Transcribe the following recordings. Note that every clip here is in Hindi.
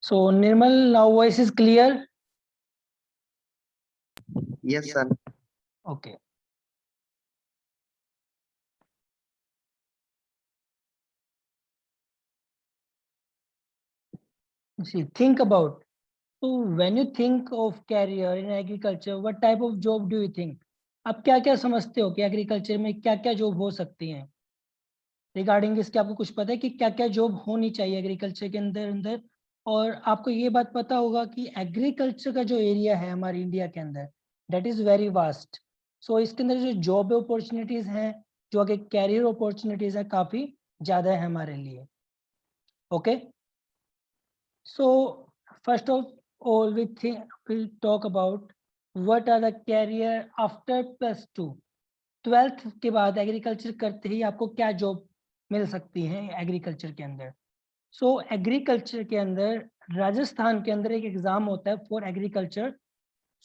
So Nirmal, now voice is clear. Yes, sir. Okay. See, think about. So when you think of career in agriculture, what type of job do you think? आप क्या क्या समझते हो कि एग्रीकल्चर में क्या क्या जॉब हो सकती हैं? रिगार्डिंग इसके आपको कुछ पता है कि क्या क्या जॉब होनी चाहिए एग्रीकल्चर के अंदर? और आपको ये बात पता होगा कि एग्रीकल्चर का जो एरिया है हमारे इंडिया के अंदर, दैट इज वेरी वास्ट. सो इसके अंदर जो जॉब अपॉर्चुनिटीज हैं, जो आगे कैरियर अपॉर्चुनिटीज है, काफी ज्यादा है हमारे लिए. Okay. So first of all, we'll talk about what are the career after +2. 12th के बाद एग्रीकल्चर करते ही आपको क्या जॉब मिल सकती है एग्रीकल्चर के अंदर? सो एग्रीकल्चर के अंदर राजस्थान के अंदर एक एग्जाम होता है for agriculture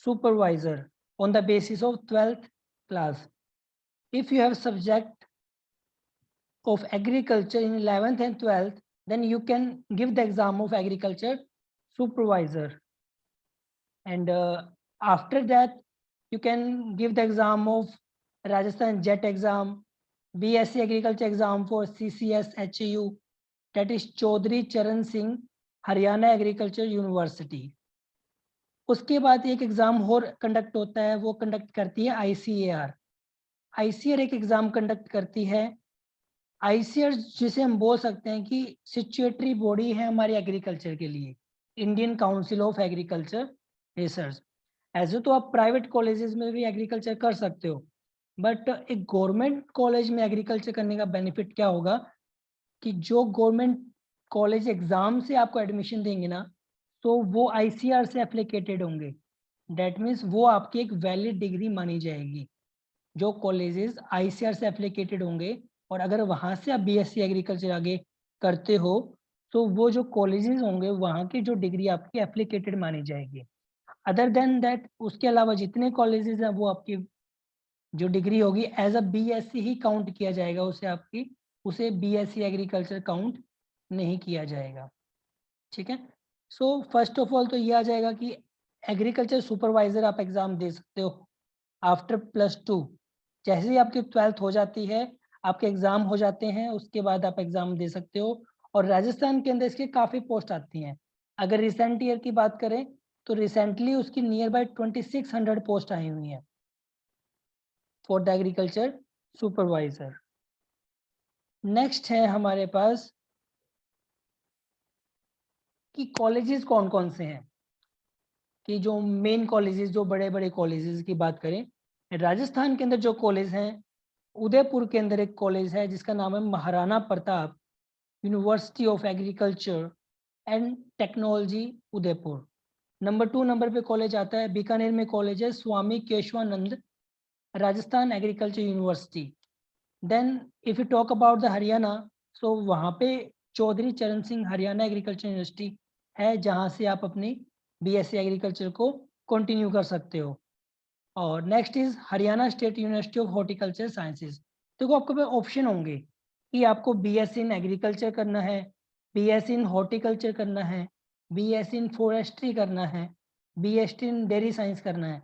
supervisor on the basis of 12th class. If you have subject of agriculture in 11th and 12th, then you can give the exam of agriculture supervisor, and after that you can give the exam of Rajasthan JET exam, BSc agriculture exam for CCS HAU, that is Chaudhry Charan Singh Haryana agriculture university. उसके बाद एक एग्जाम और कंडक्ट होता है, वो कंडक्ट करती है ICAR. ICAR एक एग्जाम कंडक्ट करती है. ICAR जिसे हम बोल सकते हैं कि सिचुएटरी बॉडी है हमारे एग्रीकल्चर के लिए, Indian council of agriculture research. ऐसे तो आप प्राइवेट कॉलेजेस में भी एग्रीकल्चर कर सकते हो, बट एक गवर्नमेंट कॉलेज में एग्रीकल्चर करने का बेनिफिट क्या होगा कि जो गवर्नमेंट कॉलेज एग्जाम से आपको एडमिशन देंगे ना, तो वो ICAR से एप्लीकेटेड होंगे. डेट मीन्स वो आपकी एक वैलिड डिग्री मानी जाएगी. जो कॉलेजेस ICAR से एप्लीकेटेड होंगे, और अगर वहाँ से आप BSc एग्रीकल्चर आगे करते हो, तो वो जो कॉलेजेस होंगे वहाँ की जो डिग्री आपकी एप्लीकेटेड मानी जाएगी. अदर देन दैट, उसके अलावा जितने कॉलेजेस हैं वो आपकी जो डिग्री होगी एज अ BSc ही काउंट किया जाएगा, उसे BSc एग्रीकल्चर काउंट नहीं किया जाएगा. ठीक है. सो फर्स्ट ऑफ ऑल तो ये आ जाएगा कि एग्रीकल्चर सुपरवाइजर आप एग्जाम दे सकते हो आफ्टर +2. जैसे ही आपकी 12th हो जाती है, आपके एग्जाम हो जाते हैं, उसके बाद आप एग्जाम दे सकते हो. और राजस्थान के अंदर इसके काफ़ी पोस्ट आती हैं. अगर रिसेंट ईयर की बात करें तो रिसेंटली उसकी नियर बाय 2600 पोस्ट आई हुई हैं for the agriculture supervisor. Next है हमारे पास कि कॉलेजेस कौन कौन से हैं. कि जो मेन कॉलेजेस, जो बड़े बड़े कॉलेजेस की बात करें, राजस्थान के अंदर जो कॉलेज हैं, उदयपुर के अंदर एक कॉलेज है जिसका नाम है Maharana Pratap university of agriculture and technology Udaipur. Number 2 number पे कॉलेज आता है बीकानेर में, कॉलेज है Swami Keshavanand Rajasthan agriculture university. Then if you talk about the Haryana, so वहाँ पे चौधरी चरण सिंह हरियाणा एग्रीकल्चर यूनिवर्सिटी है, जहाँ से आप अपनी BSc एग्रीकल्चर को कंटिन्यू कर सकते हो. और next is Haryana state university of horticulture sciences. देखो आपके पास ऑप्शन होंगे कि आपको BSc इन एग्रीकल्चर करना है, BSc इन हॉर्टिकल्चर करना है, BSc इन फॉरेस्ट्री करना है, BSc इन डेयरी साइंस करना है.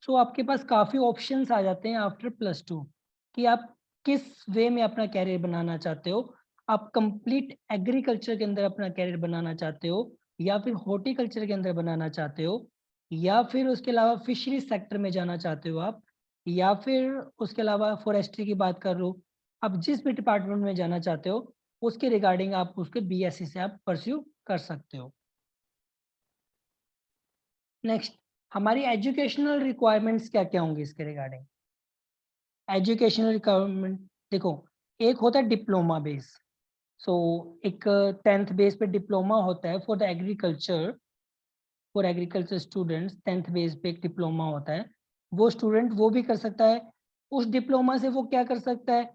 सो आपके पास काफ़ी ऑप्शंस आ जाते हैं आफ्टर +2 कि आप किस वे में अपना कैरियर बनाना चाहते हो. आप कंप्लीट एग्रीकल्चर के अंदर अपना कैरियर बनाना चाहते हो, या फिर हॉर्टिकल्चर के अंदर बनाना चाहते हो, या फिर उसके अलावा फिशरी सेक्टर में जाना चाहते हो आप, या फिर उसके अलावा फॉरेस्ट्री की बात कर लो. आप जिस भी डिपार्टमेंट में जाना चाहते हो उसके रिगार्डिंग आप उसके BSc से आप परस्यू कर सकते हो. नेक्स्ट, हमारी एजुकेशनल रिक्वायरमेंट्स क्या क्या होंगी इसके रिगार्डिंग. एजुकेशनल रिक्वायरमेंट देखो, एक होता है डिप्लोमा बेस. सो एक 10th बेस पे डिप्लोमा होता है for agriculture students. 10th base पे एक डिप्लोमा होता है, वो स्टूडेंट वो भी कर सकता है. उस डिप्लोमा से वो क्या कर सकता है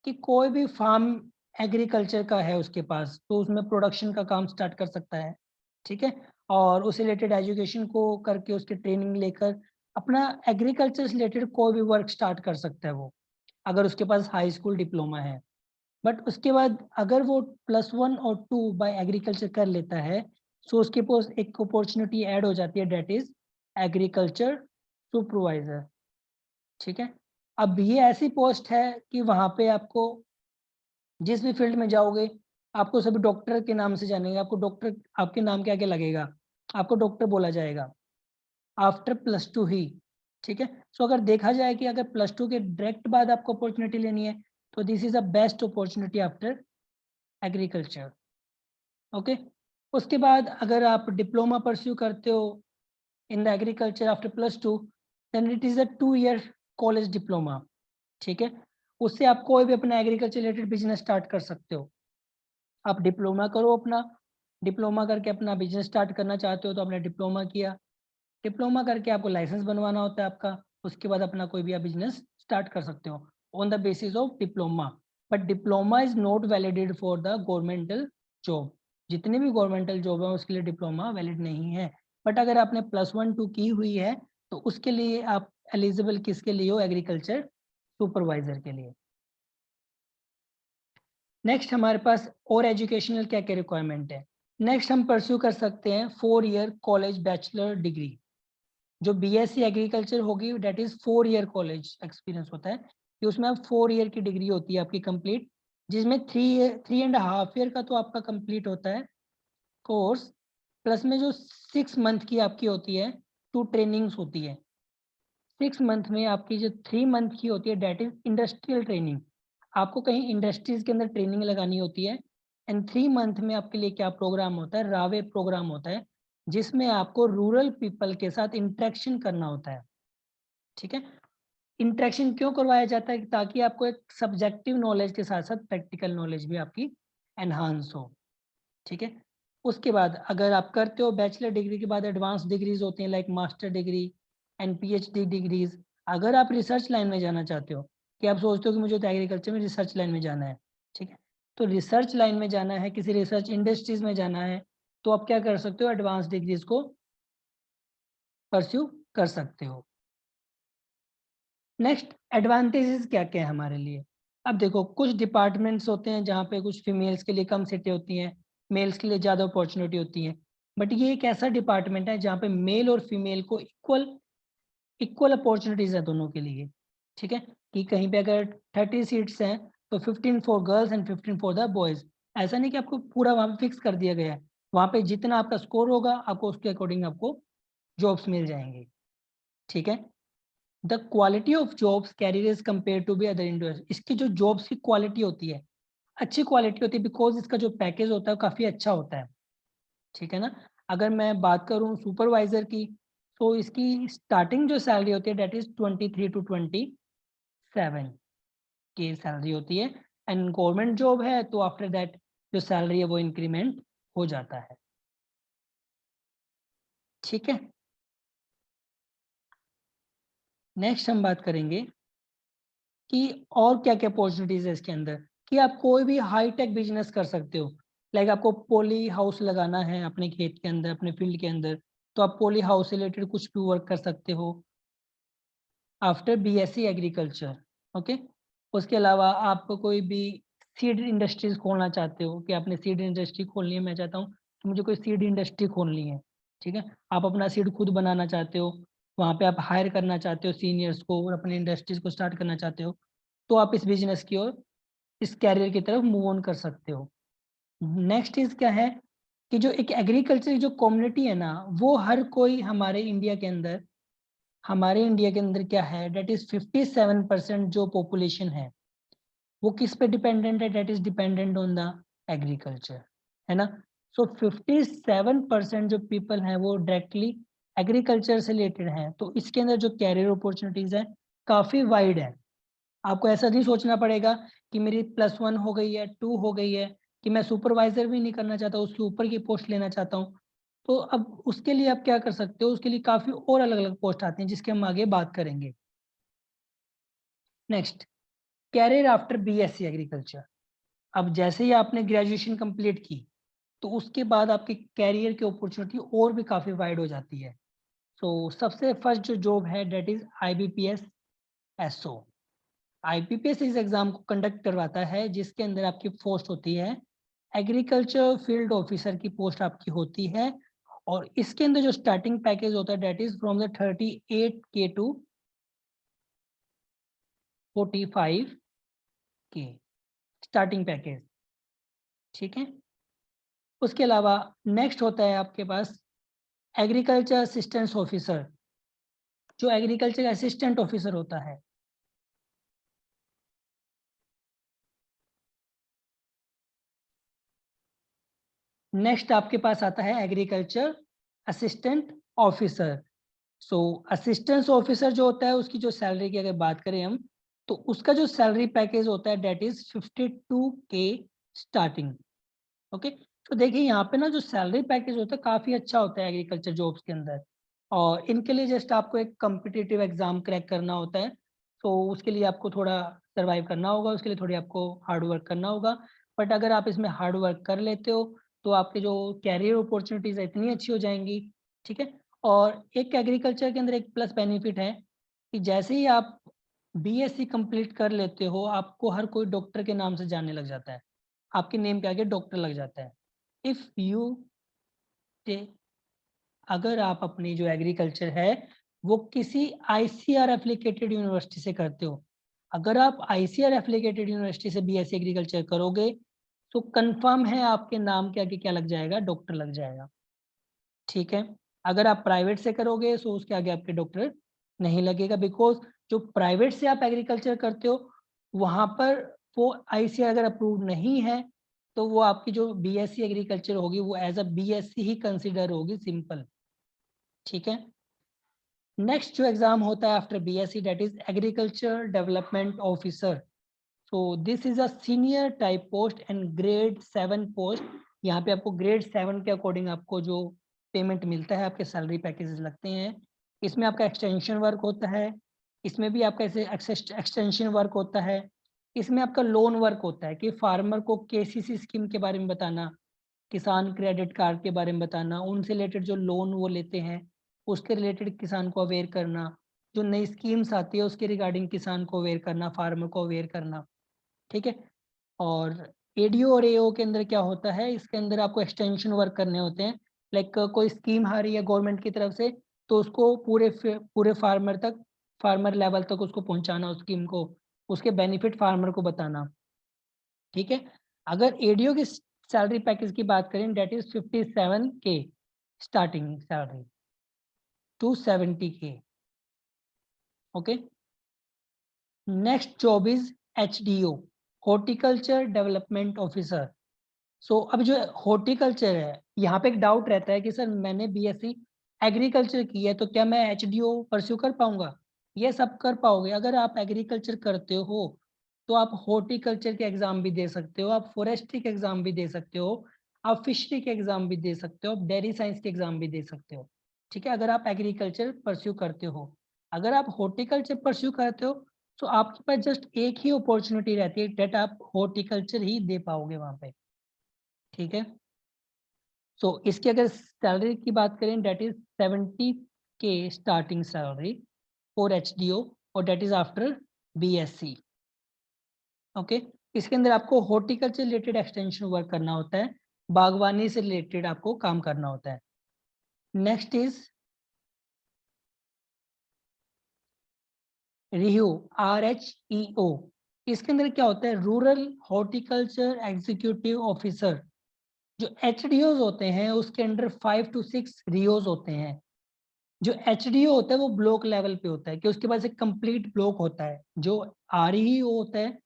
कि कोई भी फार्म एग्रीकल्चर का है उसके पास, तो उसमें प्रोडक्शन का काम स्टार्ट कर सकता है. ठीक है. और उस रिलेटेड एजुकेशन को करके उसकी ट्रेनिंग लेकर अपना एग्रीकल्चर से रिलेटेड कोई भी वर्क स्टार्ट कर सकता है वो, अगर उसके पास हाई स्कूल डिप्लोमा है. बट उसके बाद अगर वो +1 और 2 बाय एग्रीकल्चर कर लेता है, सो उसके पास एक अपॉर्चुनिटी ऐड हो जाती है, डेट इज एग्रीकल्चर सुपरवाइजर। ठीक है, अब ये ऐसी पोस्ट है कि वहां पे आपको जिस भी फील्ड में जाओगे आपको सभी डॉक्टर के नाम से जानेंगे, आपको डॉक्टर आपके नाम के आगे लगेगा, आपको डॉक्टर बोला जाएगा आफ्टर +2 ही। ठीक है, सो अगर देखा जाए कि अगर +2 के डायरेक्ट बाद आपको अपॉर्चुनिटी लेनी है तो this is a best opportunity after agriculture. Okay, उसके बाद अगर आप डिप्लोमा परस्यू करते हो in the agriculture after +2 then it is a 2 year college diploma. ठीक है, उससे आप कोई भी अपना एग्रीकल्चर रिलेटेड बिजनेस स्टार्ट कर सकते हो। आप डिप्लोमा करो अपना, डिप्लोमा करके अपना बिजनेस स्टार्ट करना चाहते हो तो आपने डिप्लोमा किया, डिप्लोमा करके आपको लाइसेंस बनवाना होता है आपका, उसके बाद अपना कोई भी आप बिजनेस स्टार्ट कर सकते हो on the basis of diploma. But diploma is not validated for the governmental job, जितने भी गवर्नमेंटल जॉब है उसके लिए डिप्लोमा वैलिड नहीं है। बट अगर आपने +1 2 की हुई है तो उसके लिए आप एलिजिबल किसके लिए हो, एग्रीकल्चर सुपरवाइजर के लिए। नेक्स्ट हमारे पास और एजुकेशनल क्या क्या रिक्वायरमेंट है। नेक्स्ट हम परस्यू कर सकते हैं 4 ईयर कॉलेज बैचलर डिग्री। जो बीएससी एग्रीकल्चर होगी that is 4 year college experience होता है कि उसमें आप 4 ईयर की डिग्री होती है आपकी कंप्लीट, जिसमें 3.5 ईयर का तो आपका कंप्लीट होता है कोर्स, प्लस में जो 6 मंथ की आपकी होती है 2 ट्रेनिंग्स होती है। 6 मंथ में आपकी जो 3 मंथ की होती है डेट इज इंडस्ट्रियल ट्रेनिंग, आपको कहीं इंडस्ट्रीज के अंदर ट्रेनिंग लगानी होती है। एंड 3 मंथ में आपके लिए क्या प्रोग्राम होता है, रावे प्रोग्राम होता है, जिसमें आपको रूरल पीपल के साथ इंटरेक्शन करना होता है। ठीक है, इंटरेक्शन क्यों करवाया जाता है, ताकि आपको एक सब्जेक्टिव नॉलेज के साथ साथ प्रैक्टिकल नॉलेज भी आपकी एनहांस हो। ठीक है, उसके बाद अगर आप करते हो बैचलर डिग्री के बाद एडवांस डिग्रीज होती हैं like master degree and PhD degrees. अगर आप रिसर्च लाइन में जाना चाहते हो कि आप सोचते हो कि मुझे तो एग्रीकल्चर में रिसर्च लाइन में जाना है, ठीक है, तो रिसर्च लाइन में जाना है, किसी रिसर्च इंडस्ट्रीज में जाना है, तो आप क्या कर सकते हो, एडवांस डिग्रीज को परस्यू कर सकते हो। नेक्स्ट एडवांटेजेस क्या क्या है हमारे लिए। अब देखो कुछ डिपार्टमेंट्स होते हैं जहाँ पे कुछ फीमेल्स के लिए कम सीटें होती हैं, मेल्स के लिए ज़्यादा अपॉर्चुनिटी होती है। बट ये एक ऐसा डिपार्टमेंट है जहाँ पे मेल और फीमेल को इक्वल इक्वल अपॉर्चुनिटीज़ है दोनों के लिए। ठीक है, कि कहीं पे अगर 30 सीट्स हैं तो 15 for girls and 15 for the boys. ऐसा नहीं कि आपको पूरा वहाँ पे फिक्स कर दिया गया है, वहाँ पे जितना आपका स्कोर होगा आपको उसके अकॉर्डिंग आपको जॉब्स मिल जाएंगे। ठीक है, the quality of jobs career is compare to be other industry. इसकी जो जॉब्स की क्वालिटी होती है अच्छी क्वालिटी होती है, बिकॉज इसका जो पैकेज होता है काफ़ी अच्छा होता है। ठीक है ना, अगर मैं बात करूँ सुपरवाइजर की तो इसकी स्टार्टिंग जो सैलरी होती है डेट इज 23 to 27 की सैलरी होती है। एंड गवर्नमेंट जॉब है तो आफ्टर दैट जो सैलरी है वो इंक्रीमेंट हो जाता है। ठीक है, नेक्स्ट हम बात करेंगे कि और क्या क्या अपॉर्चुनिटीज है इसके अंदर, कि आप कोई भी हाई टेक बिजनेस कर सकते हो। लाइक आपको पॉली हाउस लगाना है अपने खेत के अंदर, अपने फील्ड के अंदर, तो आप पॉली हाउस से रिलेटेड कुछ भी वर्क कर सकते हो आफ्टर बीएससी एग्रीकल्चर। ओके, उसके अलावा आप कोई भी सीड इंडस्ट्रीज खोलना चाहते हो कि आपने सीड इंडस्ट्री खोलनी है, मैं चाहता हूँ कि मुझे कोई सीड इंडस्ट्री खोलनी है। ठीक है, आप अपना सीड खुद बनाना चाहते हो, वहाँ पे आप हायर करना चाहते हो सीनियर्स को और अपनी इंडस्ट्रीज को स्टार्ट करना चाहते हो, तो आप इस बिजनेस की ओर इस कैरियर की तरफ मूव ऑन कर सकते हो। नेक्स्ट चीज क्या है कि जो एक एग्रीकल्चर जो कम्युनिटी है ना, वो हर कोई हमारे इंडिया के अंदर क्या है डेट इज 57% जो पॉपुलेशन है वो किस पे डिपेंडेंट है, that is dependent on the agriculture, है ना। सो 57% जो पीपल हैं वो डायरेक्टली एग्रीकल्चर से रिलेटेड हैं, तो इसके अंदर जो कैरियर अपॉर्चुनिटीज है काफी वाइड है। आपको ऐसा नहीं सोचना पड़ेगा कि मेरी +1 हो गई है 2 हो गई है कि मैं सुपरवाइजर भी नहीं करना चाहता, उसके ऊपर की पोस्ट लेना चाहता हूँ। तो अब उसके लिए आप क्या कर सकते हो, उसके लिए काफ़ी और अलग अलग पोस्ट आती हैं जिसके हम आगे बात करेंगे। Next, career after BSc agriculture. अब जैसे ही आपने ग्रेजुएशन कंप्लीट की तो उसके बाद आपके कैरियर की अपॉर्चुनिटी और भी काफ़ी वाइड हो जाती है। तो सबसे फर्स्ट जो जॉब है that is IBPS SO। IBPS इस एग्जाम को कंडक्ट करवाता है जिसके अंदर आपकी पोस्ट होती है एग्रीकल्चर फील्ड ऑफिसर की पोस्ट आपकी होती है और इसके अंदर जो स्टार्टिंग पैकेज होता है that is from the 38K to 45K starting package, ठीक है। उसके अलावा नेक्स्ट होता है आपके पास एग्रीकल्चर असिस्टेंस ऑफिसर, जो एग्रीकल्चर असिस्टेंट ऑफिसर होता है। नेक्स्ट आपके पास आता है agriculture assistant officer. So assistance officer जो होता है उसकी जो सैलरी की अगर बात करें हम, तो उसका जो सैलरी पैकेज होता है that is 52K starting. Okay, तो देखिए यहाँ पे ना जो सैलरी पैकेज होता है काफी अच्छा होता है एग्रीकल्चर जॉब्स के अंदर, और इनके लिए जस्ट आपको एक कम्पिटिटिव एग्जाम क्रैक करना होता है। तो उसके लिए आपको थोड़ा सर्वाइव करना होगा, उसके लिए थोड़ी आपको हार्ड वर्क करना होगा। बट अगर आप इसमें हार्ड वर्क कर लेते हो तो आपके जो कैरियर अपॉर्चुनिटीज है इतनी अच्छी हो जाएंगी, ठीक है। और एक एग्रीकल्चर के अंदर एक प्लस बेनिफिट है कि जैसे ही आप बीएससी कंप्लीट कर लेते हो आपको हर कोई डॉक्टर के नाम से जानने लग जाता है, आपके नेम के आगे डॉक्टर लग जाता है। इफ यू अगर आप अपनी जो एग्रीकल्चर है वो किसी आईसीआर एप्लीकेटेड यूनिवर्सिटी से करते हो, अगर आप आईसीआर एप्लीकेटेड यूनिवर्सिटी से बीएससी एग्रीकल्चर करोगे तो कंफर्म है आपके नाम के आगे क्या लग जाएगा, डॉक्टर लग जाएगा, ठीक है। अगर आप प्राइवेट से करोगे तो उसके आगे आपके डॉक्टर नहीं लगेगा, बिकॉज जो प्राइवेट से आप एग्रीकल्चर करते हो वहां पर वो आईसीआर अगर अप्रूव नहीं है तो वो आपकी जो बीएससी एग्रीकल्चर होगी वो एज अ बीएससी ही कंसिडर होगी, सिंपल, ठीक है। नेक्स्ट जो एग्जाम होता है after BSc that is agriculture development officer. So this is a senior type post and grade 7 post. यहाँ पे आपको ग्रेड 7 के अकॉर्डिंग आपको जो पेमेंट मिलता है, आपके सैलरी पैकेजेस लगते हैं। इसमें आपका एक्सटेंशन वर्क होता है, इसमें भी आपका ऐसे एक्सटेंशन वर्क होता है। इसमें आपका लोन वर्क होता है कि फार्मर को केसीसी स्कीम के बारे में बताना, किसान क्रेडिट कार्ड के बारे में बताना, उनसे रिलेटेड जो लोन वो लेते हैं उसके रिलेटेड किसान को अवेयर करना, जो नई स्कीम्स आती है उसके रिगार्डिंग किसान को अवेयर करना, फार्मर को अवेयर करना, ठीक है। और एडीओ और एओ के अंदर क्या होता है, इसके अंदर आपको एक्सटेंशन वर्क करने होते हैं। लाइक कोई स्कीम आ रही है गवर्नमेंट की तरफ से तो उसको पूरे पूरे फार्मर तक, फार्मर लेवल तक उसको पहुंचाना, उस स्कीम को, उसके बेनिफिट फार्मर को बताना, ठीक है। अगर एडीओ की सैलरी पैकेज की बात करें that is 57K starting salary to 70K। Okay, next job is HDO, horticulture development officer. So अब जो हॉर्टिकल्चर है यहाँ पे एक डाउट रहता है कि सर मैंने बीएससी एग्रीकल्चर की है तो क्या मैं एचडीओ परस्यू कर पाऊंगा? ये सब कर पाओगे। अगर आप एग्रीकल्चर करते हो तो आप हॉर्टिकल्चर के एग्जाम भी दे सकते हो, आप फॉरेस्ट्री के एग्जाम भी दे सकते हो, आप फिशरी के एग्जाम भी दे सकते हो, आप डेयरी साइंस के एग्जाम भी दे सकते हो, ठीक है, अगर आप एग्रीकल्चर परस्यू करते हो। अगर आप हॉर्टिकल्चर परस्यू करते हो तो आपके पास जस्ट एक ही अपॉर्चुनिटी रहती है डेट आप हॉर्टिकल्चर ही दे पाओगे वहां पे, ठीक है। सो इसकी अगर सैलरी की बात करें that is 70K starting salary for HDO, और that is after BSc. Okay, इसके अंदर आपको हॉर्टिकल्चर रिलेटेड एक्सटेंशन वर्क करना होता है, बागवानी से रिलेटेड आपको काम करना होता है। Next is RHEO, RHEO। इसके अंदर क्या होता है, रूरल हॉर्टिकल्चर एग्जीक्यूटिव ऑफिसर। जो एचडीओ होते हैं उसके अंडर 5 to 6 रियोज होते हैं। जो एचडीओ होता है वो ब्लॉक लेवल पे होता है कि उसके पास एक कंप्लीट ब्लॉक होता है। जो आरईओ होता है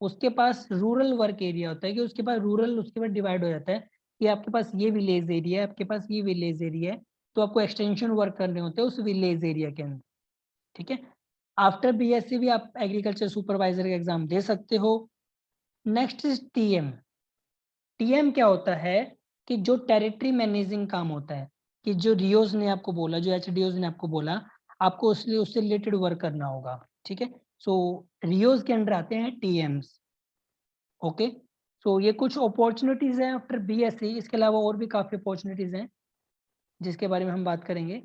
उसके पास रूरल वर्क एरिया होता है कि उसके पास रूरल उसके बाद डिवाइड हो जाता है कि आपके पास ये विलेज एरिया है, आपके पास ये विलेज एरिया है, तो आपको एक्सटेंशन वर्क करने होते हैं उस विलेज एरिया के अंदर, ठीक है। आफ्टर बीएससी भी आप एग्रीकल्चर सुपरवाइजर का एग्जाम दे सकते हो। Next is TM. टीएम क्या होता है कि जो टेरिटरी मैनेजिंग काम होता है, कि जो रियोज ने आपको बोला, जो एचडीओज ने आपको बोला, आपको उससे रिलेटेड वर्क करना होगा, ठीक है। सो रियोज के अंडर आते हैं टीएम्स। ओके, सो ये कुछ अपॉर्चुनिटीज हैं आफ्टर बीएससी, इसके अलावा और भी काफी अपॉर्चुनिटीज हैं जिसके बारे में हम बात करेंगे।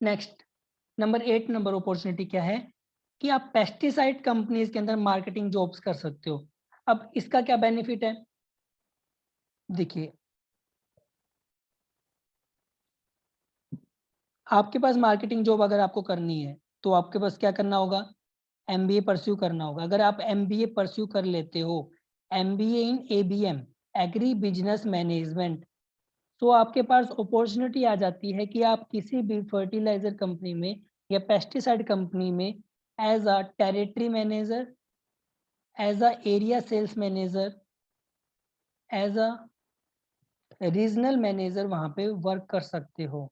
नेक्स्ट, नंबर 8 नंबर अपॉर्चुनिटी क्या है कि आप पेस्टिसाइड कंपनीज के अंदर मार्केटिंग जॉब्स कर सकते हो। अब इसका क्या बेनिफिट है, देखिए आपके पास मार्केटिंग जॉब अगर आपको करनी है तो आपके पास क्या करना होगा, एमबीए परस्यू करना होगा। अगर आप एमबीए परस्यू कर लेते हो, MBA in ABM, agri business management, तो आपके पास अपॉर्चुनिटी आ जाती है कि आप किसी भी फर्टिलाइजर कंपनी में या पेस्टिसाइड कंपनी में as a territory manager, as a area sales manager, as a regional manager वहां पे वर्क कर सकते हो।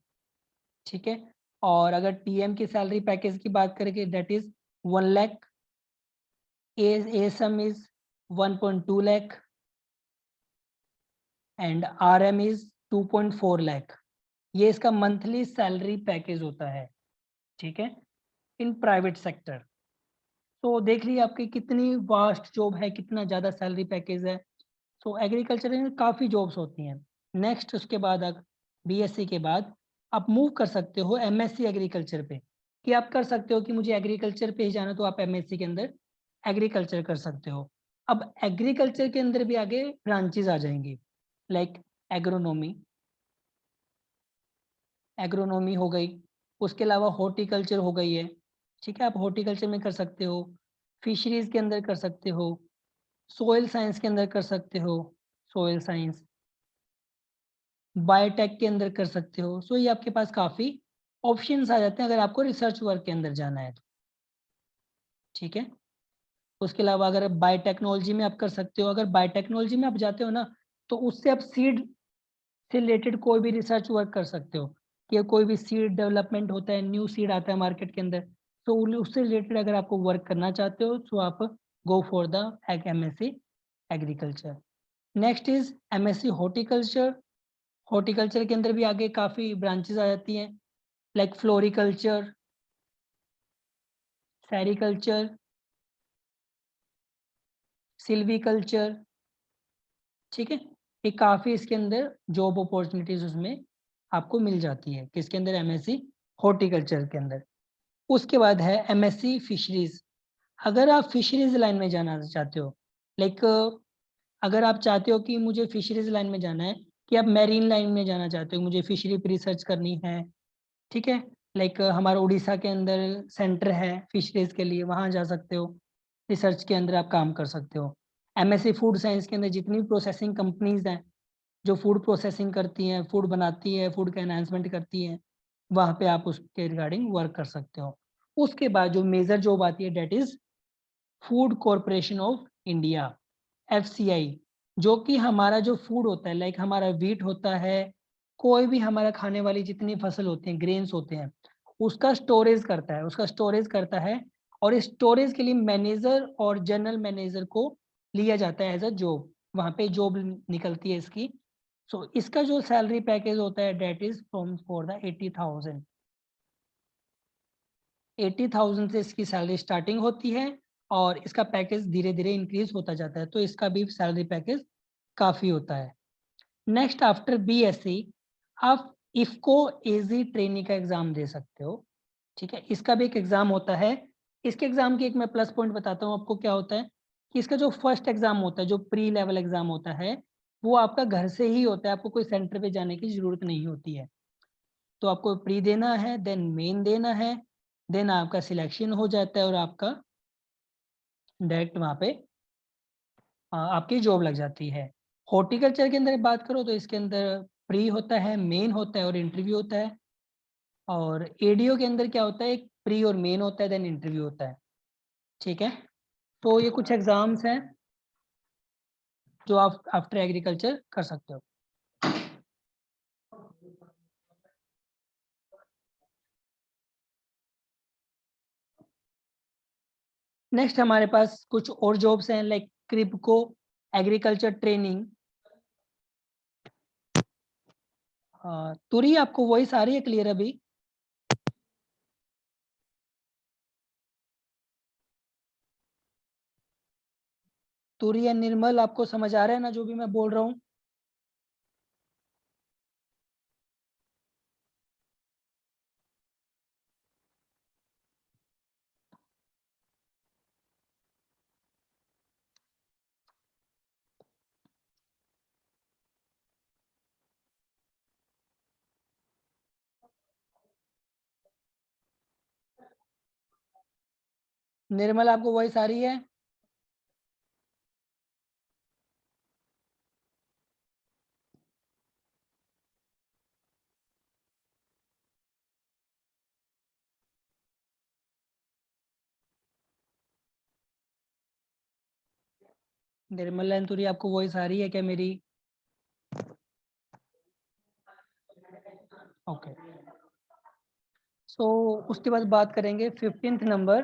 ठीक है, और अगर टीएम की सैलरी पैकेज की बात करेंगे that is 1 lakh, ASM is 1.2 lakh and RM is 2.4 lakh. ये इसका मंथली सैलरी पैकेज होता है। ठीक है, इन प्राइवेट सेक्टर। तो देख लीजिए आपकी कितनी वास्ट जॉब है, कितना ज़्यादा सैलरी पैकेज है। तो एग्रीकल्चर में काफ़ी जॉब्स होती हैं। नेक्स्ट उसके बाद आप बीएससी के बाद आप मूव कर सकते हो एमएससी एग्रीकल्चर पे, कि आप कर सकते हो कि मुझे एग्रीकल्चर पे ही जाना, तो आप एमएससी के अंदर एग्रीकल्चर कर सकते हो। अब एग्रीकल्चर के अंदर भी आगे ब्रांचेज आ जाएंगी, लाइक एग्रोनॉमी, एग्रोनॉमी हो गई, उसके अलावा हॉर्टिकल्चर हो गई है। ठीक है, आप हॉर्टिकल्चर में कर सकते हो, फिशरीज के अंदर कर सकते हो, सोयल साइंस के अंदर कर सकते हो, सोयल साइंस, बायोटेक के अंदर कर सकते हो। सो ये आपके पास काफ़ी ऑप्शंस आ जाते हैं अगर आपको रिसर्च वर्क के अंदर जाना है तो। ठीक है, उसके अलावा अगर बायोटेक्नोलॉजी में आप कर सकते हो, अगर बायोटेक्नोलॉजी में आप जाते हो ना, तो उससे आप सीड से रिलेटेड कोई भी रिसर्च वर्क कर सकते हो, कि कोई भी सीड डेवलपमेंट होता है, न्यू सीड आता है मार्केट के अंदर, तो उससे रिलेटेड अगर आपको वर्क करना चाहते हो तो आप go for the MSc agriculture. Next is MSc horticulture. Horticulture के अंदर भी आगे काफ़ी ब्रांचेस आ जाती हैं, लाइक फ्लोरिकल्चर, सेरिकल्चर, सिल्वीकल्चर। ठीक है, ये काफ़ी इसके अंदर जॉब अपॉर्चुनिटीज उसमें आपको मिल जाती है, किसके अंदर, एमएससी हॉर्टिकल्चर के अंदर। उसके बाद है एमएससी फिशरीज। अगर आप फिशरीज लाइन में जाना चाहते हो, लाइक अगर आप चाहते हो कि मुझे फिशरीज लाइन में जाना है, कि आप मैरीन लाइन में जाना चाहते हो, मुझे फिशरी पर रिसर्च करनी है। ठीक है, लाइक हमारा उड़ीसा के अंदर सेंटर है फिशरीज के लिए, वहाँ जा सकते हो, रिसर्च के अंदर आप काम कर सकते हो। एमएससी फूड साइंस के अंदर जितनी प्रोसेसिंग कंपनीज हैं जो फूड प्रोसेसिंग करती हैं, फूड बनाती है, फूड का एनहांसमेंट करती हैं, वहाँ पे आप उसके रिगार्डिंग वर्क कर सकते हो। उसके बाद जो मेजर जॉब आती है that is food corporation of India, FCI, जो कि हमारा जो फूड होता है, लाइक हमारा वीट होता है, कोई भी हमारा खाने वाली जितनी फसल होती हैं, ग्रेन्स होते हैं, उसका स्टोरेज करता है, उसका स्टोरेज करता है। और स्टोरेज के लिए मैनेजर और जनरल मैनेजर को लिया जाता है एज अ जॉब, वहाँ पे जॉब निकलती है इसकी। सो इसका जो सैलरी पैकेज होता है that is from for the 80,000। 80,000 से इसकी सैलरी स्टार्टिंग होती है, और इसका पैकेज धीरे धीरे इंक्रीज होता जाता है, तो इसका भी सैलरी पैकेज काफ़ी होता है। नेक्स्ट आफ्टर बीएससी आप इफको एजी ट्रेनी का एग्जाम दे सकते हो। ठीक है, इसका भी एक एग्जाम होता है। इसके एग्जाम की एक मैं प्लस पॉइंट बताता हूँ आपको, क्या होता है कि इसका जो फर्स्ट एग्जाम होता है, जो प्री लेवल एग्जाम होता है, वो आपका घर से ही होता है, आपको कोई सेंटर पे जाने की जरूरत नहीं होती है। तो आपको प्री देना है, देन मेन देना है, देन आपका सिलेक्शन हो जाता है और आपका डायरेक्ट वहाँ पे आपकी जॉब लग जाती है। हॉर्टिकल्चर के अंदर बात करो तो इसके अंदर प्री होता है, मेन होता है और इंटरव्यू होता है। और एडीओ के अंदर क्या होता है, एक प्री और मेन होता है, देन इंटरव्यू होता है। ठीक है, तो ये कुछ एग्जाम्स हैं जो आप आफ्टर एग्रीकल्चर कर सकते हो। नेक्स्ट हमारे पास कुछ और जॉब्स हैं, लाइक क्रिप्को एग्रीकल्चर ट्रेनिंग। तुरी आपको वही सारी है क्लियर अभी? तुरी या निर्मल आपको समझ आ रहा है ना जो भी मैं बोल रहा हूँ? निर्मल आपको वॉइस आ रही है? निर्मल लंतुरी आपको वॉइस आ रही है क्या मेरी? ओके, सो उसके बाद बात करेंगे 15th नंबर।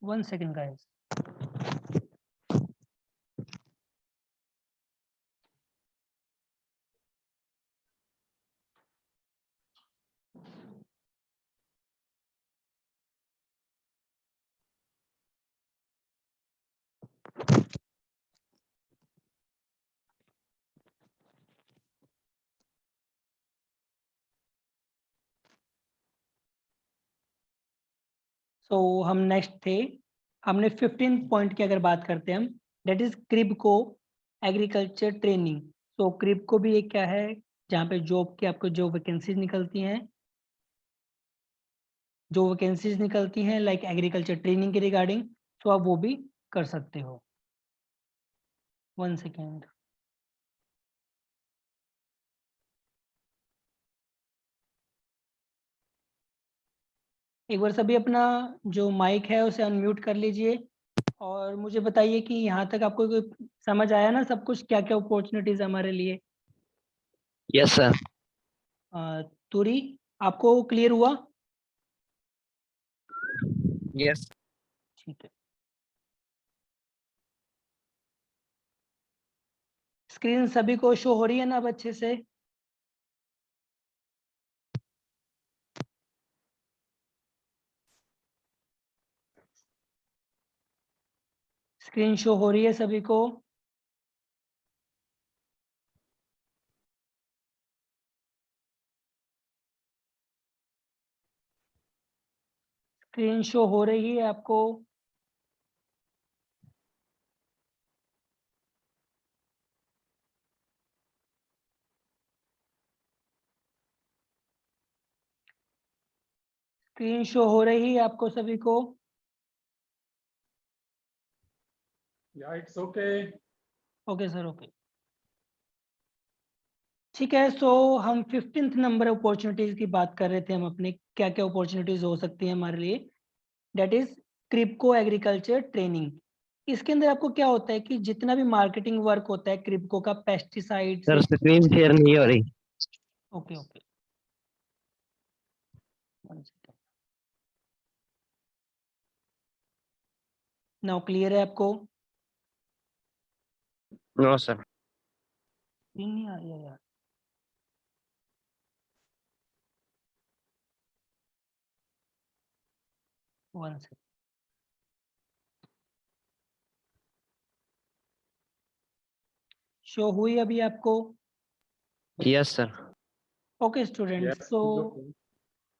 1 second guys. सो हम नेक्स्ट थे, हमने 15 पॉइंट की अगर बात करते हैं हम, डेट इज क्रिबको एग्रीकल्चर ट्रेनिंग। तो क्रिबको भी एक क्या है, जहाँ पे जॉब की आपको जो वैकेंसीज निकलती हैं, लाइक एग्रीकल्चर ट्रेनिंग के रिगार्डिंग, तो आप वो भी कर सकते हो। 1 सेकेंड। एक बार सभी अपना जो माइक है उसे अनम्यूट कर लीजिए और मुझे बताइए कि यहाँ तक आपको कोई समझ आया ना, सब कुछ क्या क्या अपॉर्चुनिटीज हमारे लिए? Yes sir. तुरी, आपको क्लियर हुआ? यस। ठीक है, स्क्रीन सभी को शो हो रही है ना अब अच्छे से? स्क्रीन शो हो रही है सभी को? स्क्रीन शो हो रही है आपको? स्क्रीन शो हो रही है आपको सभी को? या it's okay. Okay sir, okay. ठीक है, सो हम 15th नंबर अपॉर्चुनिटीज की बात कर रहे थे, हम अपने क्या क्या अपॉर्चुनिटीज हो सकती है हमारे लिए, that is Kribhco agriculture training. इसके अंदर आपको क्या होता है कि जितना भी मार्केटिंग वर्क होता है क्रिप्को का, पेस्टिसाइड से। सर स्क्रीन शेयर नहीं हो रही। Okay okay, 1 second. Now clear है आपको? No sir. नहीं आ रही है यार। 1 सेकेंड। शो हुई अभी आपको? Yes sir. Okay students, yes तो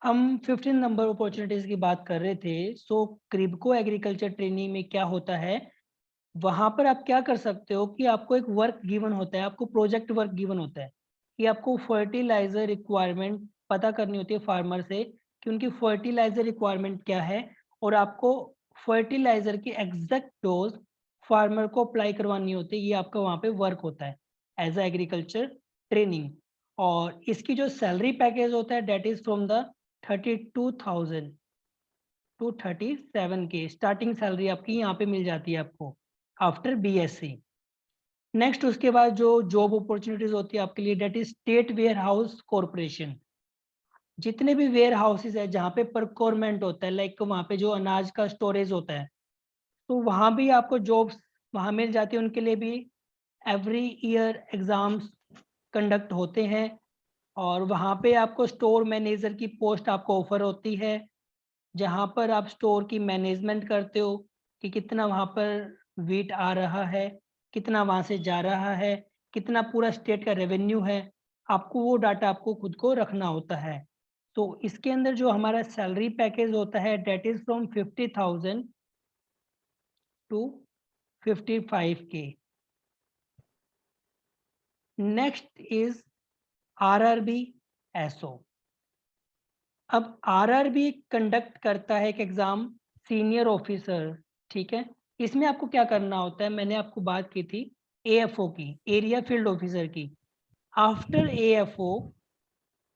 हम 15 नंबर अपॉर्चुनिटीज की बात कर रहे थे। सो क्रिबको एग्रीकल्चर ट्रेनिंग में क्या होता है, वहां पर आप क्या कर सकते हो कि आपको एक वर्क गिवन होता है, आपको प्रोजेक्ट वर्क गिवन होता है कि आपको फर्टिलाइजर रिक्वायरमेंट पता करनी होती है फार्मर से कि उनकी फर्टिलाइजर रिक्वायरमेंट क्या है, और आपको फर्टिलाइजर की एग्जैक्ट डोज फार्मर को अप्लाई करवानी होती है। ये आपका वहाँ पे वर्क होता है एज अ एग्रीकल्चर ट्रेनिंग। और इसकी जो सैलरी पैकेज होता है that is from the 32,000 to 37K starting salary आपकी यहाँ पे मिल जाती है आपको आफ्टर BSc। नेक्स्ट उसके बाद जो जॉब अपॉर्चुनिटीज होती है आपके लिए, that is state warehouse corporation. जितने भी वेयर हाउसेज है जहाँ पे प्रोक्योरमेंट होता है, लाइक वहाँ पे जो अनाज का स्टोरेज होता है, तो वहाँ भी आपको जॉब्स वहाँ मिल जाती है। उनके लिए भी एवरी ईयर एग्जाम्स कंडक्ट होते हैं और वहाँ पे आपको स्टोर मैनेजर की पोस्ट आपको ऑफर होती है, जहाँ पर आप स्टोर की मैनेजमेंट करते हो कि कितना वहाँ पर वीट आ रहा है, कितना वहाँ से जा रहा है, कितना पूरा स्टेट का रेवेन्यू है, आपको वो डाटा आपको खुद को रखना होता है। तो इसके अंदर जो हमारा सैलरी पैकेज होता है that is from 50,000 to 55K। Next is RRB SO। अब आरआरबी कंडक्ट करता है एक एग्जाम सीनियर ऑफिसर, ठीक है। इसमें आपको क्या करना होता है, मैंने आपको बात की थी एएफओ की, एरिया फील्ड ऑफिसर की। आफ्टर एएफओ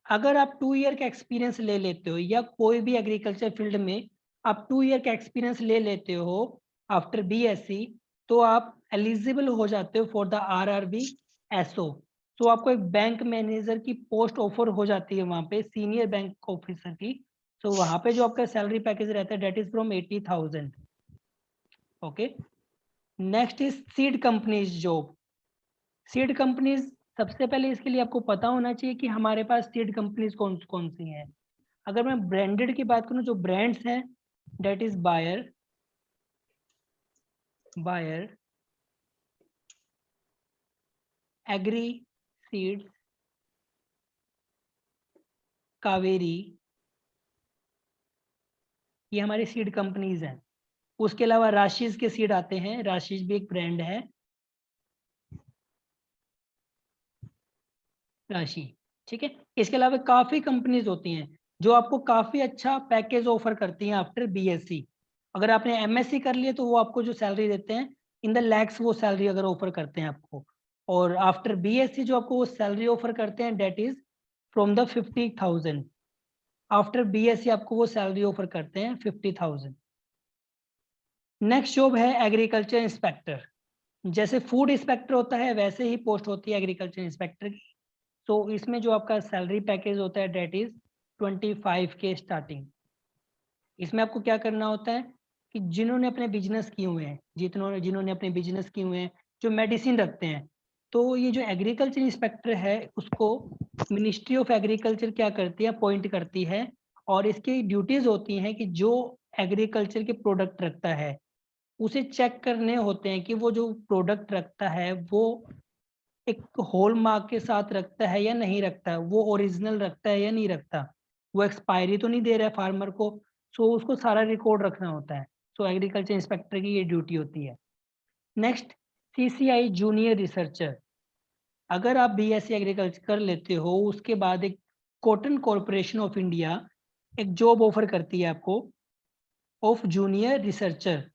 अगर आप 2 ईयर का एक्सपीरियंस ले लेते हो या कोई भी एग्रीकल्चर फील्ड में आप 2 ईयर का एक्सपीरियंस ले लेते हो आफ्टर बीएससी, तो आप एलिजिबल हो जाते हो फॉर द आरआरबी एसओ। तो आपको एक बैंक मैनेजर की पोस्ट ऑफर हो जाती है वहां पे, सीनियर बैंक ऑफिसर की। तो वहां पे जो आपका सैलरी पैकेज रहता है that is from 80,000। Okay, next is seed companies job. Seed companies, सबसे पहले इसके लिए आपको पता होना चाहिए कि हमारे पास सीड कंपनीज कौन कौन सी हैं। अगर मैं ब्रांडेड की बात करूं, जो ब्रांड्स हैं that is Bayer, agri seeds, Kaveri, ये हमारी सीड कंपनीज हैं। उसके अलावा राशीज के सीड आते हैं, राशीज भी एक ब्रांड है, राशि, ठीक है। इसके अलावा काफी कंपनीज होती हैं जो आपको काफी अच्छा पैकेज ऑफर करती हैं आफ्टर बीएससी। अगर आपने एमएससी कर लिए तो वो आपको जो सैलरी देते हैं इन द लैक्स, वो सैलरी अगर ऑफर करते हैं आपको। और आफ्टर बीएससी जो आपको वो सैलरी ऑफर करते हैं that is from the 50,000। After BSc आपको वो सैलरी ऑफर करते हैं 50,000। नेक्स्ट जॉब है एग्रीकल्चर इंस्पेक्टर। जैसे फूड इंस्पेक्टर होता है वैसे ही पोस्ट होती है एग्रीकल्चर इंस्पेक्टर की। तो इसमें जो आपका सैलरी पैकेज होता है डेट इज 25 के स्टार्टिंग। इसमें आपको क्या करना होता है कि जिन्होंने अपने बिजनेस किए हुए हैं, जिन्होंने अपने बिजनेस किए हुए हैं, जो मेडिसिन रखते हैं, तो ये जो एग्रीकल्चर इंस्पेक्टर है उसको मिनिस्ट्री ऑफ एग्रीकल्चर क्या करती है, अपॉइंट करती है। और इसकी ड्यूटीज होती हैं कि जो एग्रीकल्चर के प्रोडक्ट रखता है उसे चेक करने होते हैं कि वो जो प्रोडक्ट रखता है वो एक हॉल मार्क के साथ रखता है या नहीं रखता, वो ओरिजिनल रखता है या नहीं रखता, वो एक्सपायरी तो नहीं दे रहा है फार्मर को। सो उसको सारा रिकॉर्ड रखना होता है। सो एग्रीकल्चर इंस्पेक्टर की ये ड्यूटी होती है। Next, CCI junior researcher. अगर आप बीएससी एग्रीकल्चर कर लेते हो उसके बाद एक कॉटन कॉरपोरेशन ऑफ इंडिया एक जॉब ऑफर करती है आपको ऑफ जूनियर रिसर्चर।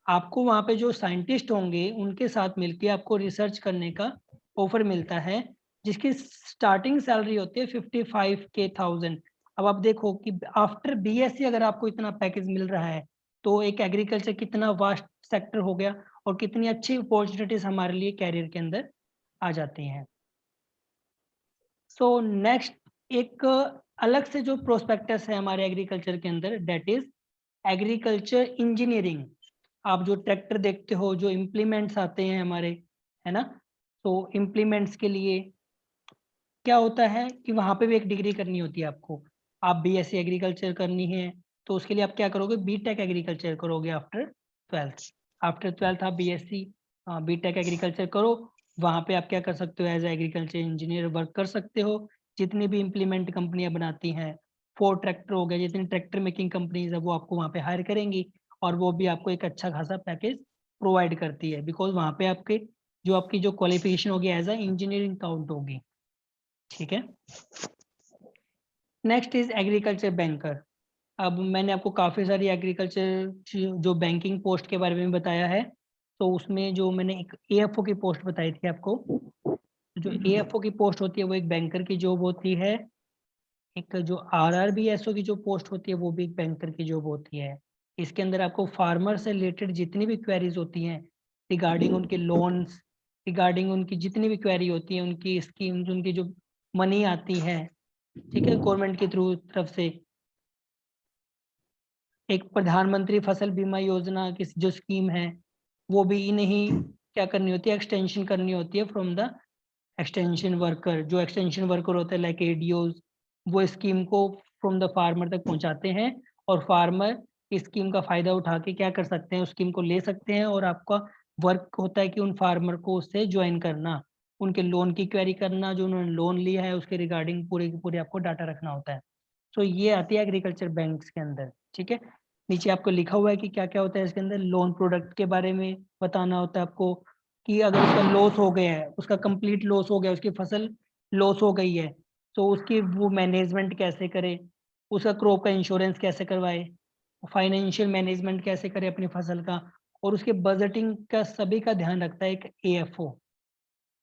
आपको वहाँ पे जो साइंटिस्ट होंगे उनके साथ मिलके आपको रिसर्च करने का ऑफर मिलता है, जिसकी स्टार्टिंग सैलरी होती है 55,000। अब आप देखो कि आफ्टर बीएससी अगर आपको इतना पैकेज मिल रहा है तो एक एग्रीकल्चर कितना वास्ट सेक्टर हो गया और कितनी अच्छी अपॉर्चुनिटीज हमारे लिए कैरियर के अंदर आ जाती हैं। सो नेक्स्ट, एक अलग से जो प्रोस्पेक्टस है हमारे एग्रीकल्चर के अंदर डेट इज एग्रीकल्चर इंजीनियरिंग। आप जो ट्रैक्टर देखते हो, जो इम्प्लीमेंट्स आते हैं हमारे, है ना, तो इम्प्लीमेंट्स के लिए क्या होता है कि वहाँ पे भी एक डिग्री करनी होती है आपको। आप बीएससी एग्रीकल्चर करनी है तो उसके लिए आप क्या करोगे, बीटेक एग्रीकल्चर करोगे आफ्टर 12th। आफ्टर 12th आप बीएससी बीटेक एग्रीकल्चर करो। वहाँ पे आप क्या कर सकते हो, एज एग्रीकल्चर इंजीनियर वर्क कर सकते हो। जितनी भी इम्प्लीमेंट कंपनियां बनाती हैं, फोर्ड ट्रैक्टर हो गया, जितनी ट्रैक्टर मेकिंग कंपनीज है वो आपको वहाँ पे हायर करेंगी और वो भी आपको एक अच्छा खासा पैकेज प्रोवाइड करती है, बिकॉज वहाँ पे आपकी जो क्वालिफिकेशन होगी एज अ इंजीनियरिंग काउंट होगी, ठीक है। Next is agriculture banker. अब मैंने आपको काफ़ी सारी एग्रीकल्चर जो बैंकिंग पोस्ट के बारे में बताया है, तो उसमें जो मैंने एक एएफओ की पोस्ट बताई थी आपको, जो एएफओ की पोस्ट होती है वो एक बैंकर की जॉब होती है। एक जो आरआरबीएसओ की जो पोस्ट होती है वो भी एक बैंकर की जॉब होती है। इसके अंदर आपको फार्मर से रिलेटेड जितनी भी क्वेरीज होती हैं रिगार्डिंग उनके लोन्स, रिगार्डिंग उनकी जितनी भी क्वेरी होती है, उनकी स्कीम्स, उनकी जो मनी आती है, ठीक है, गवर्नमेंट के थ्रू तरफ से, एक प्रधानमंत्री फसल बीमा योजना की जो स्कीम है वो भी इन्हीं क्या करनी होती है, एक्सटेंशन करनी होती है फ्रॉम द एक्सटेंशन वर्कर। जो एक्सटेंशन वर्कर होते हैं लाइक एडीओज, वो स्कीम को फ्रॉम द फार्मर तक पहुंचाते हैं और फार्मर इस स्कीम का फायदा उठा के क्या कर सकते हैं, उस स्कीम को ले सकते हैं। और आपका वर्क होता है कि उन फार्मर को उससे ज्वाइन करना, उनके लोन की क्वेरी करना, जो उन्होंने लोन लिया है उसके रिगार्डिंग पूरे की पूरे आपको डाटा रखना होता है। तो ये आती है एग्रीकल्चर बैंक्स के अंदर, ठीक है। नीचे आपको लिखा हुआ है कि क्या क्या होता है इसके अंदर। लोन प्रोडक्ट के बारे में बताना होता है आपको कि अगर उसका लॉस हो गया है, उसका कंप्लीट लॉस हो गया, उसकी फसल लॉस हो गई है, तो उसकी वो मैनेजमेंट कैसे करे। उसका क्रॉप का इंश्योरेंस कैसे करवाए, फाइनेंशियल मैनेजमेंट कैसे करे अपनी फसल का, और उसके बजटिंग का सभी का ध्यान रखता है एक AFO।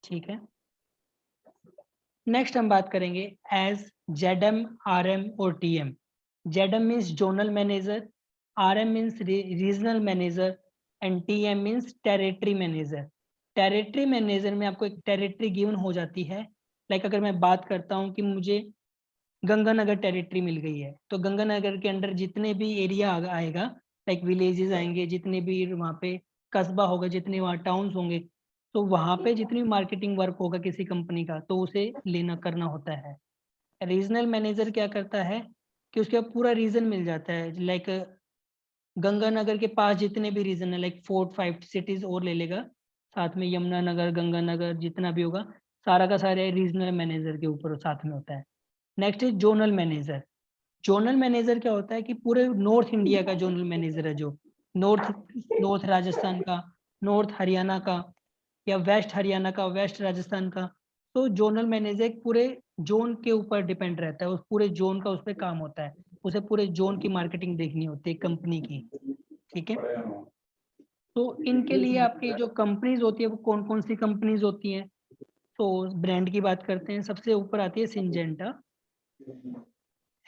ठीक है, नेक्स्ट हम बात करेंगे एज ZM, RM और TM। ZM means zonal manager, RM means regional manager and TM means territory manager. Territory manager में आपको एक टेरिटरी गिवन हो जाती है। लाइक अगर मैं बात करता हूँ कि मुझे गंगानगर टेरिटरी मिल गई है, तो गंगानगर के अंडर जितने भी एरिया आएगा, लाइक विलेजेस आएंगे, जितने भी वहाँ पे कस्बा होगा, जितने वहाँ टाउन्स होंगे, तो वहाँ पे जितनी मार्केटिंग वर्क होगा किसी कंपनी का, तो उसे लेना करना होता है। रीजनल मैनेजर क्या करता है कि उसके पूरा रीजन मिल जाता है। लाइक गंगानगर के पास जितने भी रीजन है, लाइक 4-5 सिटीज और ले लेगा, साथ में यमुनानगर, गंगानगर, जितना भी होगा सारा का सारा रीजनल मैनेजर के ऊपर साथ में होता है। Next is zonal manager. Zonal manager क्या होता है कि पूरे नॉर्थ इंडिया का जोनल मैनेजर है, जो नॉर्थ राजस्थान का, नॉर्थ हरियाणा का, या वेस्ट हरियाणा का, वेस्ट राजस्थान का। तो जोनल मैनेजर एक पूरे जोन के ऊपर डिपेंड रहता है, उस पूरे जोन का उस पर काम होता है, उसे पूरे जोन की मार्केटिंग देखनी होती है कंपनी की। ठीक है, तो इनके लिए आपकी जो कंपनीज होती है वो कौन कौन सी कंपनीज होती हैं। तो ब्रांड की बात करते हैं, सबसे ऊपर आती है सिंजेंटा।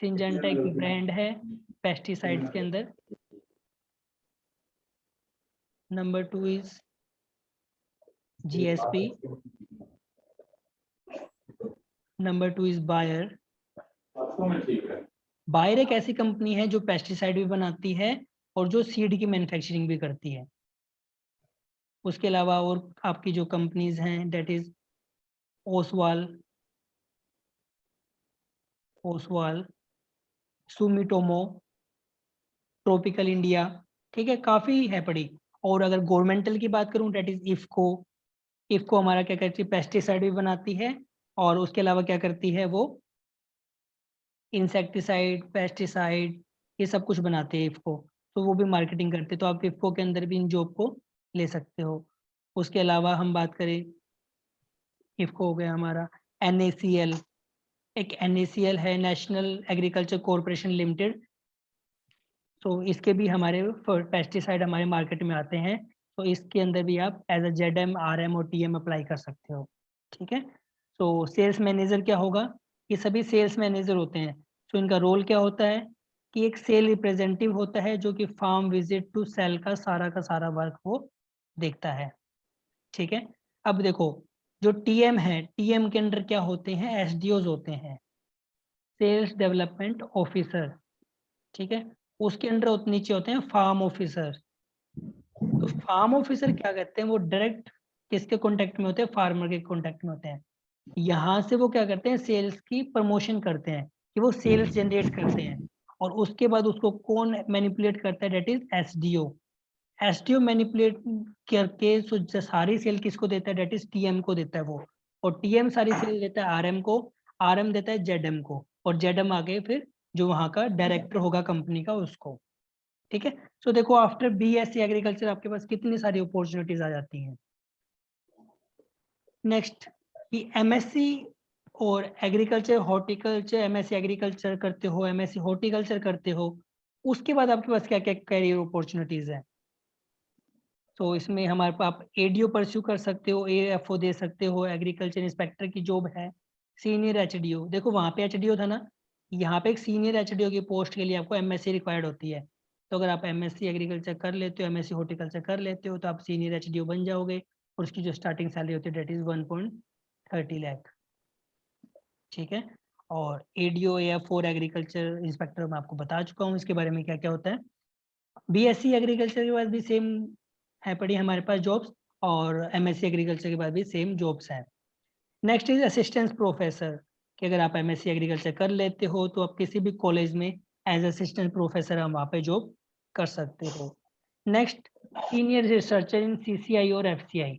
सिंजेंटा एक ब्रांड है पेस्टिसाइड्स के अंदर। Number 2 is GSP। Number 2 is Bayer. Bayer एक ऐसी कंपनी है जो पेस्टिसाइड भी बनाती है और जो सीड की मैन्युफैक्चरिंग भी करती है। उसके अलावा और आपकी जो कंपनीज हैं that is Oswal, Sumitomo, tropical India. ठीक है, काफी है पड़ी। और अगर गवर्नमेंटल की बात करूं डेट इज इफ्को। इफ्को हमारा क्या करती है, पेस्टिसाइड भी बनाती है और उसके अलावा क्या करती है वो इंसेक्टिसाइड, पेस्टिसाइड, ये सब कुछ बनाते हैं इफ्को। तो वो भी मार्केटिंग करते हैं, तो आप इफ्को के अंदर भी इन जॉब को ले सकते हो। उसके अलावा हम बात करें, इफ्को हो गया हमारा। NACL, एक NACL है, नेशनल एग्रीकल्चर कॉरपोरेशन लिमिटेड। तो इसके भी हमारे पेस्टिसाइड हमारे मार्केट में आते हैं, तो इसके अंदर भी आप एज अ ZM, RM और TM अप्लाई कर सकते हो। ठीक है, तो सेल्स मैनेजर क्या होगा, ये सभी सेल्स मैनेजर होते हैं। तो इनका रोल क्या होता है कि एक सेल रिप्रेजेंटेटिव होता है जो कि फार्म विजिट टू सेल का सारा वर्क वो देखता है। ठीक है, अब देखो जो TM है, TM के अंदर क्या होते हैं, SDOs होते हैं, सेल्स डेवलपमेंट ऑफिसर। ठीक है, उसके अंदर नीचे होते हैं फार्म ऑफिसर। तो फार्म ऑफिसर क्या करते हैं, वो डायरेक्ट किसके कांटेक्ट में होते हैं, फार्मर के कांटेक्ट में होते हैं। यहाँ से वो क्या करते हैं, सेल्स की प्रमोशन करते हैं, कि वो सेल्स जनरेट करते हैं। और उसके बाद उसको कौन मैनिपुलेट करता है, that is SDO। SDO manipulate करके सारी सेल किसको देता है, डेट इज TM को देता है वो। और TM सारी सेल देता है RM को, RM देता है ZM को, और ZM आगे फिर जो वहाँ का डायरेक्टर होगा कंपनी का उसको। ठीक है, सो देखो आफ्टर BSc एग्रीकल्चर आपके पास कितनी सारी अपॉर्चुनिटीज आ जाती हैं। नेक्स्ट कि MSc और एग्रीकल्चर हॉर्टिकल्चर, MSc एग्रीकल्चर करते हो, MSc हॉर्टिकल्चर करते हो, उसके बाद आपके पास क्या क्या कैरियर अपॉर्चुनिटीज है। तो इसमें हमारे पास आप ADO परस्यू कर सकते हो, AFO दे सकते हो, एग्रीकल्चर इंस्पेक्टर की जॉब है, सीनियर HDO। देखो वहाँ पे HDO था ना, यहाँ पे एक सीनियर HDO की पोस्ट के लिए आपको MSc रिक्वायर्ड होती है। तो अगर आप MSc एग्रीकल्चर कर लेते हो, MSc हॉर्टिकल्चर कर लेते हो, तो आप सीनियर HDO बन जाओगे, और उसकी जो स्टार्टिंग सैलरी होती है डेट इज 1.30 लाख। ठीक है, और ADO AF4 एग्रीकल्चर इंस्पेक्टर मैं आपको बता चुका हूँ इसके बारे में क्या क्या होता है। BSc एग्रीकल्चर के बाद भी सेम है पड़ी हमारे पास जॉब्स, और MSc एग्रीकल्चर के बाद भी सेम जॉब्स हैं। नेक्स्ट इज असिस्टेंट प्रोफेसर, कि अगर आप MSc एग्रीकल्चर कर लेते हो तो आप किसी भी कॉलेज में एज असिस्टेंट प्रोफेसर हम वहाँ पे जॉब कर सकते हो। नेक्स्ट सीनियर रिसर्चर इन CCI और FCI।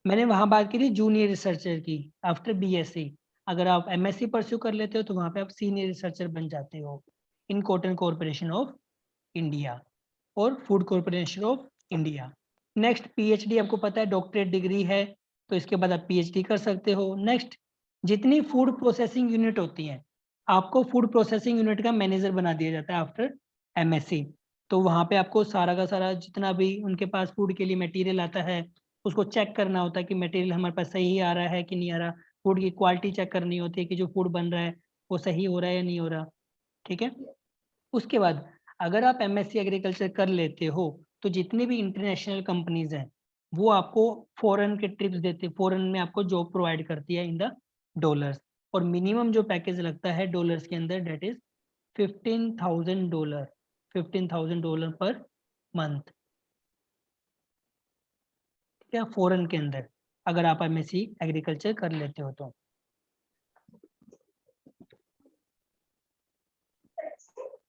मैंने वहाँ बात की थी जूनियर रिसर्चर की आफ्टर BSc। अगर आप MSc परस्यू कर लेते हो तो वहाँ पे आप सीनियर रिसर्चर बन जाते हो in cotton corporation of India और food corporation of India. Next PhD, आपको पता है डॉक्टरेट डिग्री है, तो इसके बाद आप PhD कर सकते हो। नेक्स्ट जितनी फूड प्रोसेसिंग यूनिट होती हैं, आपको फूड प्रोसेसिंग यूनिट का मैनेजर बना दिया जाता है आफ्टर एमएससी। तो वहाँ पे आपको सारा का सारा जितना भी उनके पास फूड के लिए मटेरियल आता है उसको चेक करना होता है कि मटेरियल हमारे पास सही आ रहा है कि नहीं आ रहा। फूड की क्वालिटी चेक करनी होती है कि जो फूड बन रहा है वो सही हो रहा है या नहीं हो रहा। ठीक है। उसके बाद अगर आप एमएससी एग्रीकल्चर कर लेते हो तो जितनी भी इंटरनेशनल कंपनीज हैं वो आपको फॉरेन के ट्रिप्स देते, फॉरेन में आपको जॉब प्रोवाइड करती है इन द डॉलर्स। और मिनिमम जो पैकेज लगता है डॉलर्स के अंदर डेट इज $15,000, $15,000 पर मंथ। ठीक है, फॉरेन के अंदर अगर आप एमएससी एग्रीकल्चर कर लेते हो तो।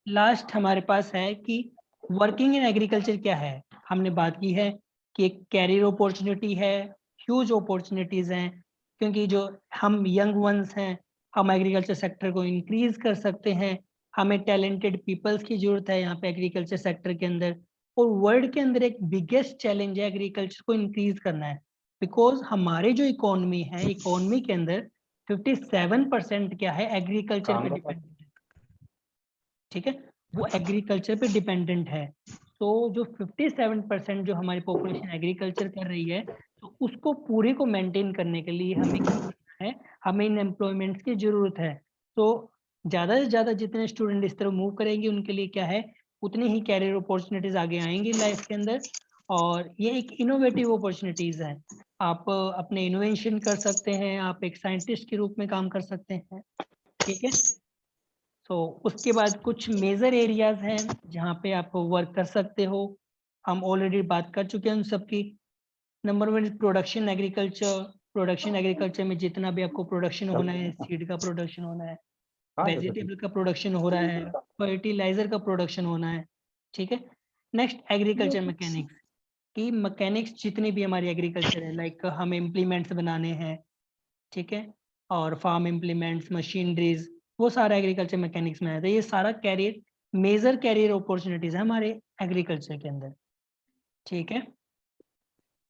लास्ट हमारे पास है कि वर्किंग इन एग्रीकल्चर क्या है। हमने बात की है कि एक कैरियर अपॉर्चुनिटी है, ह्यूज अपॉर्चुनिटीज हैं, क्योंकि जो हम यंग वंस हैं हम एग्रीकल्चर सेक्टर को इंक्रीज कर सकते हैं। हमें टैलेंटेड पीपल्स की जरूरत है यहाँ पे एग्रीकल्चर सेक्टर के अंदर। और वर्ल्ड के अंदर एक बिगेस्ट चैलेंज है एग्रीकल्चर को इंक्रीज करना है, बिकॉज हमारे जो इकोनॉमी है, इकोनॉमी के अंदर 57% क्या है एग्रीकल्चर पे डिपेंडेंट है। ठीक है, वो एग्रीकल्चर पे डिपेंडेंट है। तो जो 57% जो हमारी पॉपुलेशन एग्रीकल्चर कर रही है तो उसको पूरे को मेंटेन करने के लिए हमें क्या करना है, हमें इन एम्प्लॉयमेंट्स की जरूरत है। तो ज़्यादा से ज़्यादा जितने स्टूडेंट इस तरह मूव करेंगे उनके लिए क्या है, उतनी ही कैरियर अपॉर्चुनिटीज आगे आएंगी लाइफ के अंदर। और ये एक इनोवेटिव अपॉर्चुनिटीज है। आप अपने इनोवेशन कर सकते हैं, आप एक साइंटिस्ट के रूप में काम कर सकते हैं। ठीक है। तो उसके बाद कुछ मेजर एरियाज हैं जहाँ पे आप वर्क कर सकते हो, हम ऑलरेडी बात कर चुके हैं उन सबकी। Number 1 production agriculture. Production agriculture में जितना भी आपको प्रोडक्शन होना है, सीड का प्रोडक्शन होना है, वेजिटेबल का प्रोडक्शन हो रहा है, फर्टिलाइजर का प्रोडक्शन होना है। ठीक है। नेक्स्ट एग्रीकल्चर मैकेनिक्स की मैकेनिक्स जितनी भी हमारी एग्रीकल्चर है, लाइक हमें इम्प्लीमेंट्स बनाने हैं। ठीक है। और फार्म इम्प्लीमेंट्स, मशीनरीज, वो सारा एग्रीकल्चर मैकेनिक्स में आता है। ये सारा कैरियर, मेजर कैरियर अपॉर्चुनिटीज है हमारे एग्रीकल्चर के अंदर। ठीक है।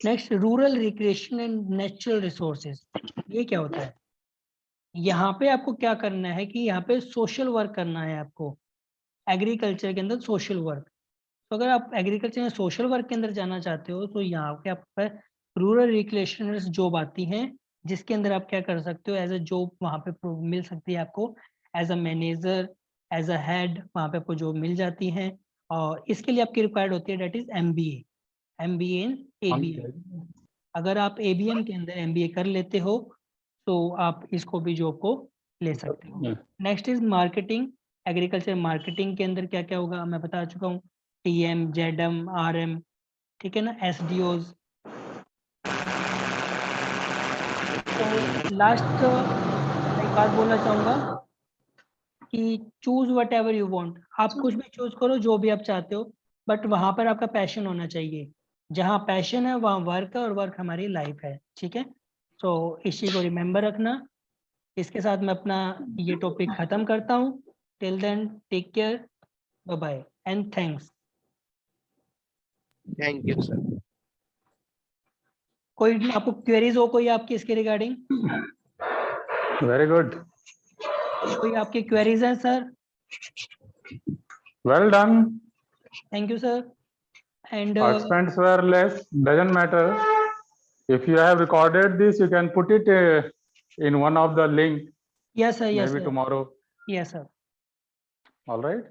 Next rural recreation and natural resources, ये क्या होता है? यहाँ पे आपको क्या करना है कि यहाँ पे सोशल वर्क करना है आपको एग्रीकल्चर के अंदर, सोशल वर्क। तो अगर आप एग्रीकल्चर में सोशल वर्क के अंदर जाना चाहते हो तो यहाँ पे आप रूरल रिक्रिएशनल जॉब आती हैं, जिसके अंदर आप क्या कर सकते हो, एज अ जॉब वहाँ पे मिल सकती है आपको, as a manager, as a head, वहाँ पे आपको जॉब मिल जाती है। और इसके लिए आपकी रिक्वायर्ड होती है that is MBA, MBA in ABM। अगर आप ABM के अंदर MBA कर लेते हो तो आप इसको भी जॉब को ले सकते हो। Next is marketing. Agriculture marketing के अंदर क्या क्या होगा मैं बता चुका हूँ, TM, ZM, RM। ठीक है ना, SDOs। तो लास्ट एक बात बोलना चाहूँगा कि choose what ever you want. आप कुछ भी चूज करो जो भी आप चाहते हो, बट वहां पर आपका पैशन होना चाहिए। जहाँ पैशन है वहाँ वर्क है, और वर्क हमारी लाइफ है। ठीक है। तो इसी को रिमेंबर रखना। इसके साथ मैं अपना ये टॉपिक खत्म करता हूँ। Till then take care, bye bye and thanks. Thank you sir. कोई आपको क्वेरीज हो कोई आपकी इसके रिगार्डिंग? Very good. कोई आपकी क्वेरीज हैं sir? Well done. Thank you sir. And Participants were less, doesn't matter. If you have recorded this, you can put it in one of the link yes sir, yes maybe sir, tomorrow. Yes sir. All right.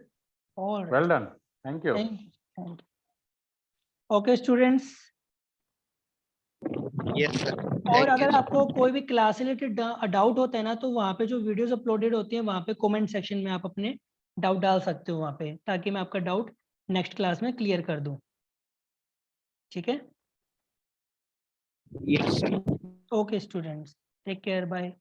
All Well done. Thank you. Thank you. Okay students, yes sir. और थैंक यू अगर सर। आपको कोई भी क्लास रिलेटेड डाउट होता है ना तो वहाँ पे जो वीडियोस अपलोडेड होती हैं वहाँ पे कमेंट सेक्शन में आप अपने डाउट डाल सकते हो वहाँ पे, ताकि मैं आपका डाउट नेक्स्ट क्लास में क्लियर कर दूँ। ठीक है। Yes sir. Okay students, take care, bye.